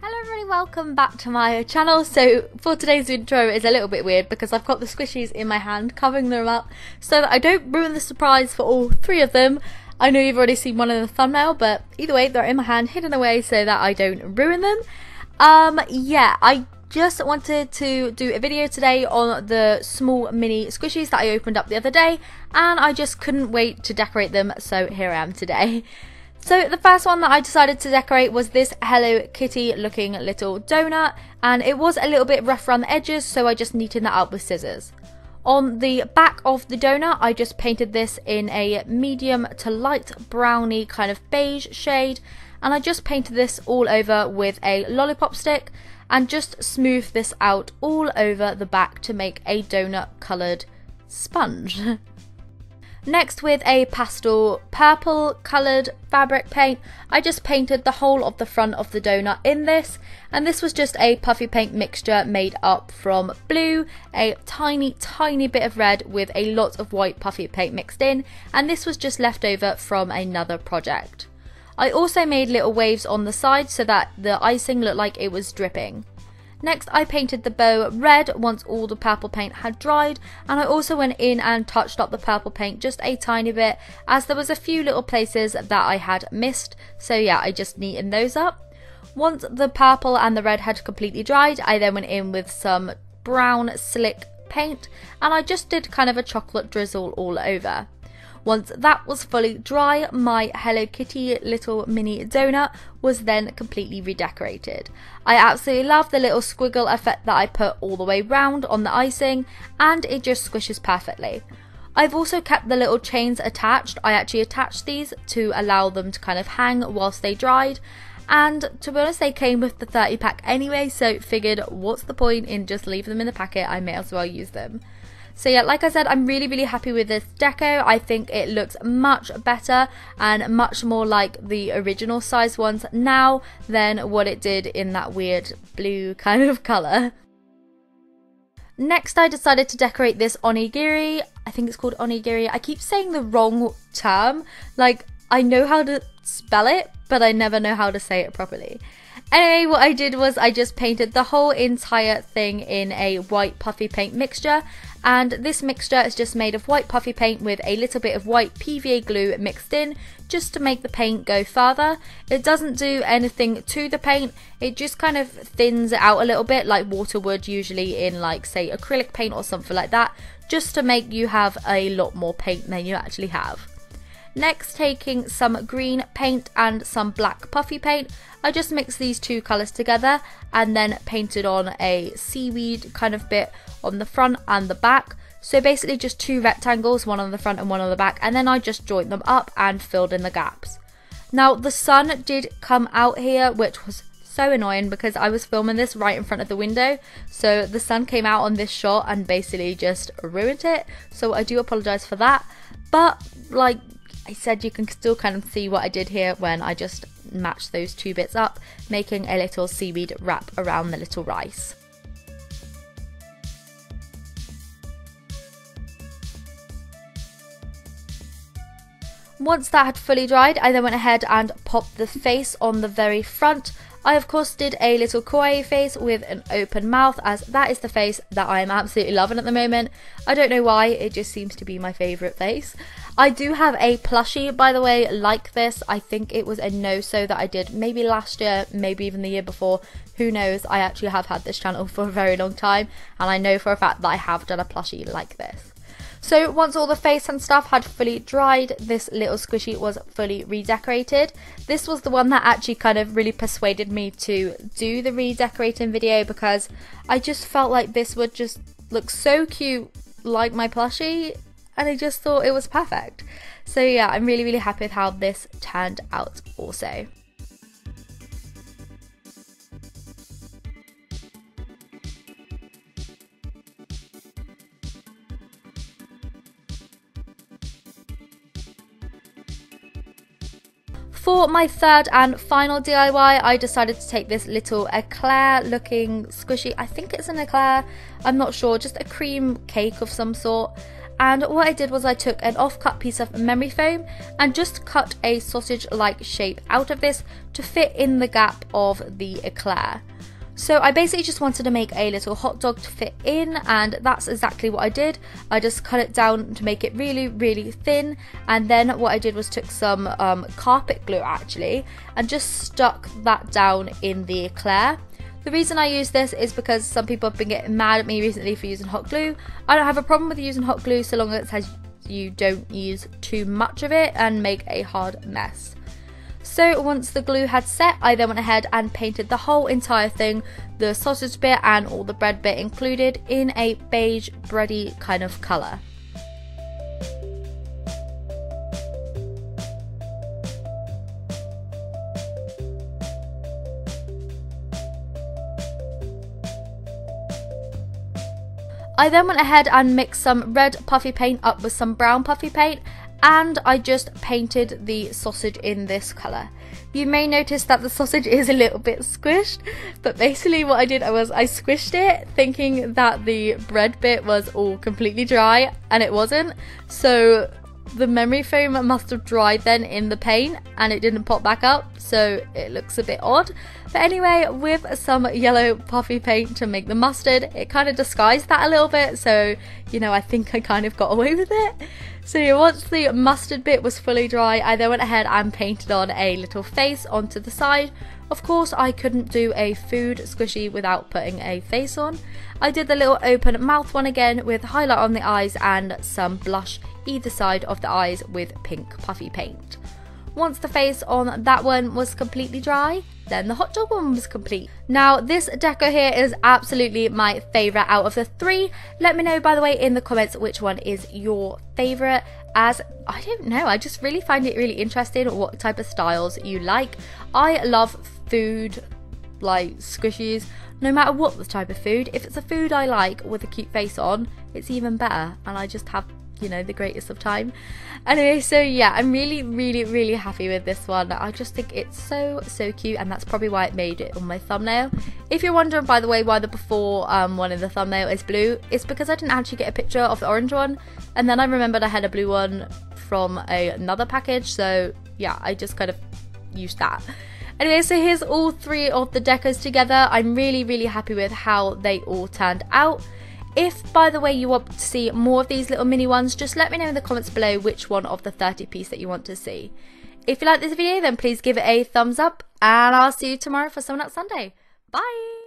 Hello everybody, welcome back to my channel. So for today's intro is a little bit weird because I've got the squishies in my hand, covering them up so that I don't ruin the surprise for all three of them. I know you've already seen one in the thumbnail, but either way they're in my hand hidden away so that I don't ruin them. Yeah, I just wanted to do a video today on the small mini squishies that I opened up the other day, and I just couldn't wait to decorate them, so here I am today. So the first one that I decided to decorate was this Hello Kitty looking little donut, and it was a little bit rough around the edges, so I just neatened that up with scissors. On the back of the donut I just painted this in a medium to light browny kind of beige shade, and I just painted this all over with a lollipop stick and just smoothed this out all over the back to make a donut coloured sponge. Next, with a pastel purple coloured fabric paint, I just painted the whole of the front of the donut in this, and this was just a puffy paint mixture made up from blue, a tiny bit of red with a lot of white puffy paint mixed in, and this was just left over from another project. I also made little waves on the side so that the icing looked like it was dripping. Next, I painted the bow red once all the purple paint had dried, and I also went in and touched up the purple paint just a tiny bit, as there was a few little places that I had missed, so yeah, I just neatened those up. Once the purple and the red had completely dried, I then went in with some brown slick paint, and I just did kind of a chocolate drizzle all over. Once that was fully dry, my Hello Kitty little mini donut was then completely redecorated. I absolutely love the little squiggle effect that I put all the way round on the icing, and it just squishes perfectly. I've also kept the little chains attached. I actually attached these to allow them to kind of hang whilst they dried, and to be honest they came with the 30 pack anyway, so figured what's the point in just leaving them in the packet, I may as well use them. So yeah, like I said, I'm really happy with this deco. I think it looks much better and much more like the original size ones now than what it did in that weird blue kind of colour. Next, I decided to decorate this onigiri. I think it's called onigiri. I keep saying the wrong term. Like, I know how to spell it, but I never know how to say it properly. Anyway, what I did was I just painted the whole entire thing in a white puffy paint mixture, and this mixture is just made of white puffy paint with a little bit of white PVA glue mixed in just to make the paint go further. It doesn't do anything to the paint, it just kind of thins it out a little bit like water would usually in, like, say acrylic paint or something like that, just to make you have a lot more paint than you actually have. Next, taking some green paint and some black puffy paint, I just mixed these two colours together and then painted on a seaweed kind of bit on the front and the back. So basically just two rectangles, one on the front and one on the back, and then I just joined them up and filled in the gaps. Now the sun did come out here, which was so annoying because I was filming this right in front of the window, so the sun came out on this shot and basically just ruined it, so I do apologise for that. But like I said, you can still kind of see what I did here when I just matched those two bits up, making a little seaweed wrap around the little rice. Once that had fully dried, I then went ahead and popped the face on the very front. I of course did a little kawaii face with an open mouth, as that is the face that I am absolutely loving at the moment. I don't know why, it just seems to be my favourite face. I do have a plushie, by the way, like this. I think it was a no-sew that I did maybe last year, maybe even the year before. Who knows? I actually have had this channel for a very long time, and I know for a fact that I have done a plushie like this. So once all the face and stuff had fully dried, this little squishy was fully redecorated. This was the one that actually kind of really persuaded me to do the redecorating video, because I just felt like this would just look so cute like my plushie, and I just thought it was perfect. So yeah, I'm really happy with how this turned out also. For my third and final DIY, I decided to take this little eclair looking squishy. I think it's an eclair, I'm not sure, just a cream cake of some sort. And what I did was I took an off-cut piece of memory foam and just cut a sausage-like shape out of this to fit in the gap of the eclair. So I basically just wanted to make a little hot dog to fit in, and that's exactly what I did. I just cut it down to make it really, really thin, and then what I did was took some carpet glue actually and just stuck that down in the eclair. The reason I use this is because some people have been getting mad at me recently for using hot glue. I don't have a problem with using hot glue so long as you don't use too much of it and make a hard mess. So once the glue had set, I then went ahead and painted the whole entire thing, the sausage bit and all the bread bit included, in a beige bready kind of colour. I then went ahead and mixed some red puffy paint up with some brown puffy paint, and I just painted the sausage in this colour. You may notice that the sausage is a little bit squished, but basically what I did was I squished it thinking that the bread bit was all completely dry, and it wasn't. So the memory foam must have dried then in the paint and it didn't pop back up, so it looks a bit odd. But anyway, with some yellow puffy paint to make the mustard, it kind of disguised that a little bit, so you know, I think I kind of got away with it. So yeah, once the mustard bit was fully dry, I then went ahead and painted on a little face onto the side. Of course, I couldn't do a food squishy without putting a face on. I did the little open mouth one again with highlight on the eyes and some blush either side of the eyes with pink puffy paint. Once the face on that one was completely dry, then the hot dog one was complete. Now this deco here is absolutely my favourite out of the three. Let me know by the way in the comments which one is your favourite, as I don't know, I just really find it really interesting what type of styles you like. I love food like squishies, no matter what the type of food. If it's a food I like with a cute face on, it's even better, and I just have, you know, the greatest of time. Anyway, so yeah, I'm really happy with this one. I just think it's so cute, and that's probably why it made it on my thumbnail. If you're wondering by the way why the before one in the thumbnail is blue, it's because I didn't actually get a picture of the orange one, and then I remembered I had a blue one from another package, so yeah, I just kind of used that. Anyway, so here's all three of the decos together. I'm really happy with how they all turned out. If, by the way, you want to see more of these little mini ones, just let me know in the comments below which one of the 30 piece that you want to see. If you like this video, then please give it a thumbs up, and I'll see you tomorrow for Someone Else Sunday. Bye!